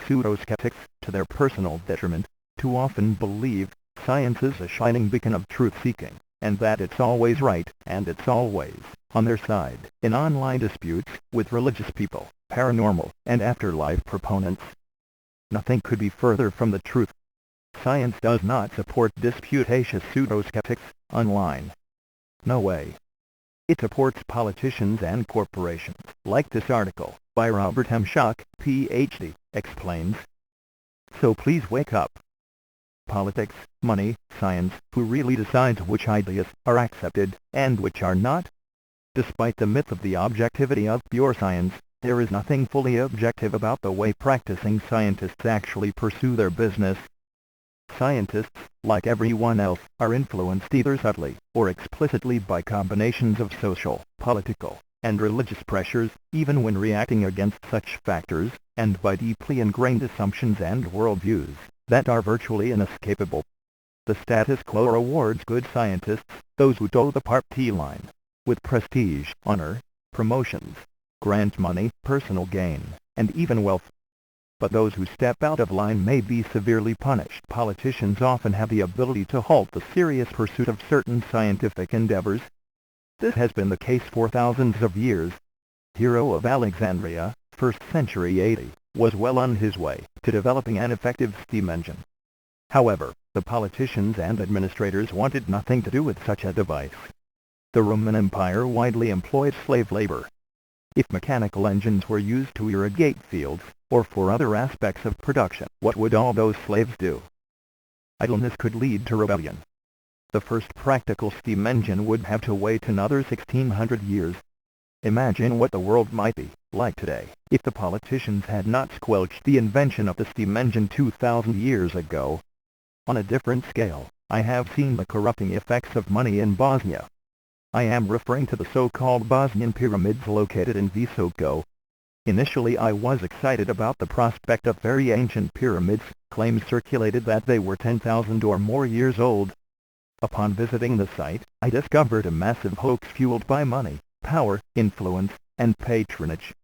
pseudoskeptics, to their personal detriment, too often believe science is a shining beacon of truth-seeking, and that it's always right, and it's always on their side. In online disputes with religious people, paranormal, and afterlife proponents, nothing could be further from the truth. Science does not support disputatious pseudoskeptics online. No way. It supports politicians and corporations, like this article by Robert M. Schock, Ph.D., explains. So please wake up. Politics, money, science, who really decides which ideas are accepted and which are not? Despite the myth of the objectivity of pure science, there is nothing fully objective about the way practicing scientists actually pursue their business. Scientists, like everyone else, are influenced either subtly or explicitly by combinations of social, political, and religious pressures, even when reacting against such factors, and by deeply ingrained assumptions and worldviews that are virtually inescapable. The status quo rewards good scientists, those who toe the party line, with prestige, honor, promotions, grant money, personal gain, and even wealth. But those who step out of line may be severely punished. Politicians often have the ability to halt the serious pursuit of certain scientific endeavors. This has been the case for thousands of years. Hero of Alexandria, 1st century AD, was well on his way to developing an effective steam engine. However, the politicians and administrators wanted nothing to do with such a device. The Roman Empire widely employed slave labor. If mechanical engines were used to irrigate fields, or for other aspects of production, what would all those slaves do? Idleness could lead to rebellion. The first practical steam engine would have to wait another 1600 years. Imagine what the world might be like today if the politicians had not squelched the invention of the steam engine 2,000 years ago. On a different scale, I have seen the corrupting effects of money in Bosnia. I am referring to the so-called Bosnian pyramids located in Visoko. Initially I was excited about the prospect of very ancient pyramids. Claims circulated that they were 10,000 or more years old. Upon visiting the site, I discovered a massive hoax fueled by money, power, influence, and patronage.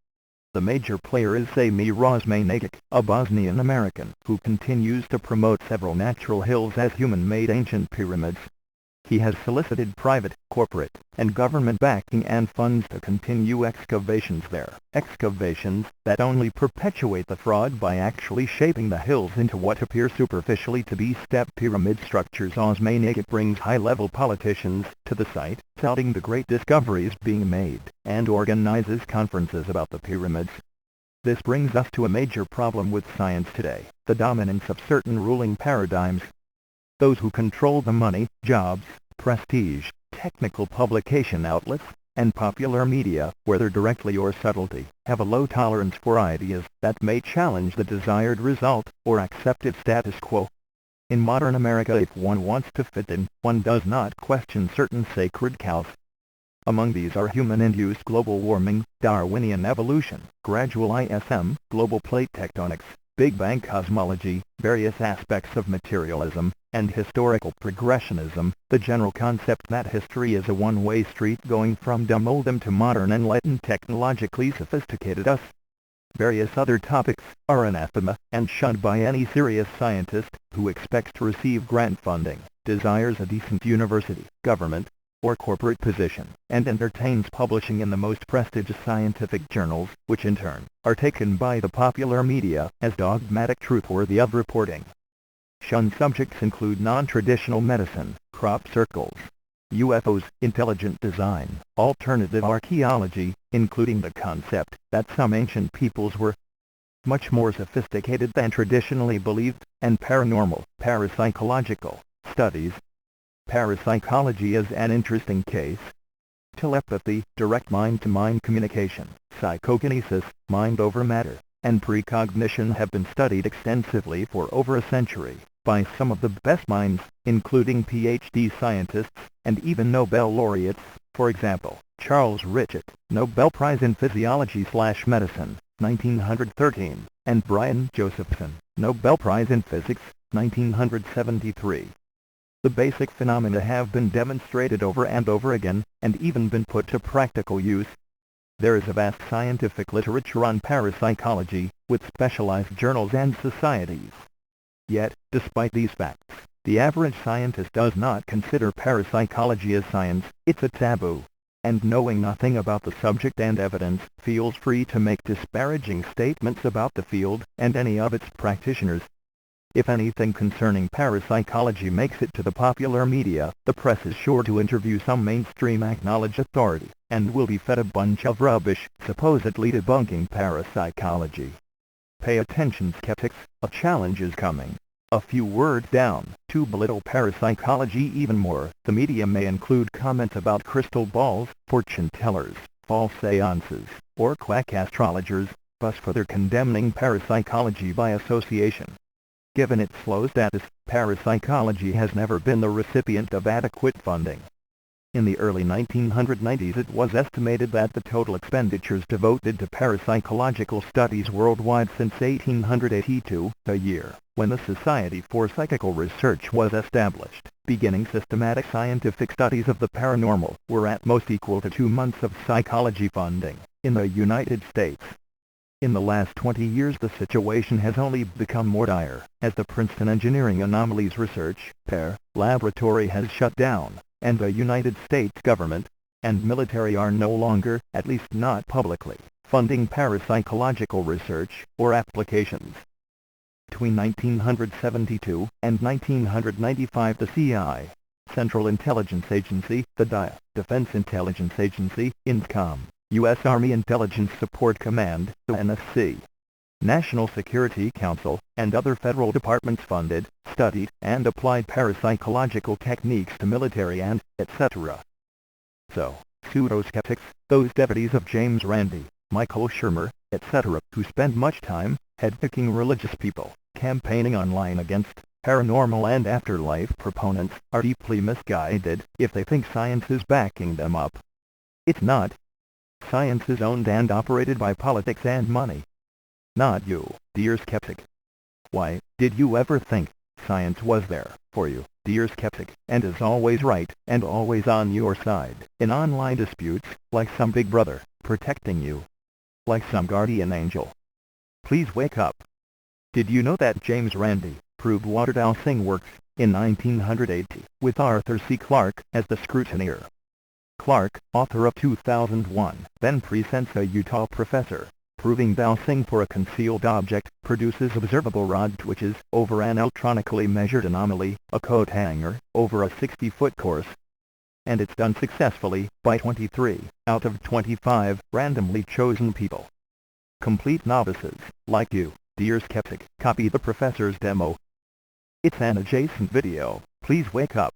The major player is Sami Razmanagic, a Bosnian American, who continues to promote several natural hills as human-made ancient pyramids. He has solicited private, corporate, and government backing and funds to continue excavations there. Excavations that only perpetuate the fraud by actually shaping the hills into what appear superficially to be step pyramid structures. Razmanagic brings high-level politicians to the site, touting the great discoveries being made, and organizes conferences about the pyramids. This brings us to a major problem with science today: the dominance of certain ruling paradigms. Those who control the money, jobs, prestige, technical publication outlets, and popular media, whether directly or subtly, have a low tolerance for ideas that may challenge the desired result or accepted status quo. In modern America, if one wants to fit in, one does not question certain sacred cows. Among these are human-induced global warming, Darwinian evolution, gradual ISM, global plate tectonics, Big Bang cosmology, various aspects of materialism, and historical progressionism, the general concept that history is a one-way street going from dumb oldum to modern enlightened technologically sophisticated us. Various other topics are anathema and shunned by any serious scientist who expects to receive grant funding, desires a decent university, government, or corporate position, and entertains publishing in the most prestigious scientific journals, which in turn are taken by the popular media as dogmatic truth worthy of reporting. Shunned subjects include non-traditional medicine, crop circles, UFOs, intelligent design, alternative archaeology, including the concept that some ancient peoples were much more sophisticated than traditionally believed, and paranormal, parapsychological studies. Parapsychology is an interesting case. Telepathy, direct mind-to-mind communication, psychokinesis, mind over matter, and precognition have been studied extensively for over a century by some of the best minds, including PhD scientists, and even Nobel laureates. For example, Charles Richet, Nobel Prize in Physiology/Medicine, 1913, and Brian Josephson, Nobel Prize in Physics, 1973. The basic phenomena have been demonstrated over and over again, and even been put to practical use. There is a vast scientific literature on parapsychology, with specialized journals and societies. Yet, despite these facts, the average scientist does not consider parapsychology as science. It's a taboo. And knowing nothing about the subject and evidence, feels free to make disparaging statements about the field and any of its practitioners. If anything concerning parapsychology makes it to the popular media, the press is sure to interview some mainstream acknowledged authority, and will be fed a bunch of rubbish, supposedly debunking parapsychology. Pay attention, skeptics, a challenge is coming. A few words down, to belittle parapsychology even more, the media may include comments about crystal balls, fortune tellers, false seances, or quack astrologers, thus further condemning parapsychology by association. Given its low status, parapsychology has never been the recipient of adequate funding. In the early 1990s it was estimated that the total expenditures devoted to parapsychological studies worldwide since 1882, a year when the Society for Psychical Research was established, beginning systematic scientific studies of the paranormal, were at most equal to 2 months of psychology funding in the United States. In the last 20 years the situation has only become more dire, as the Princeton Engineering Anomalies Research laboratory has shut down, and the United States government and military are no longer, at least not publicly, funding parapsychological research or applications. Between 1972 and 1995 the CIA, Central Intelligence Agency, the DIA, Defense Intelligence Agency, INTCOM, U.S. Army Intelligence Support Command, the NSC, National Security Council, and other federal departments funded, studied, and applied parapsychological techniques to military and, etc. So, pseudoskeptics, those devotees of James Randi, Michael Shermer, etc., who spend much time, head-picking religious people, campaigning online against paranormal and afterlife proponents, are deeply misguided if they think science is backing them up. It's not. Science is owned and operated by politics and money. Not you, dear skeptic. Why, did you ever think science was there for you, dear skeptic, and is always right, and always on your side, in online disputes, like some big brother, protecting you? Like some guardian angel? Please wake up. Did you know that James Randi proved water dowsing works in 1980, with Arthur C. Clarke as the scrutineer? Clarke, author of 2001, then presents a Utah professor, proving dowsing for a concealed object produces observable rod twitches over an electronically measured anomaly, a coat hanger, over a 60-foot course. And it's done successfully by 23 out of 25 randomly chosen people. Complete novices, like you, dear skeptic, copy the professor's demo. It's an adjacent video. Please wake up.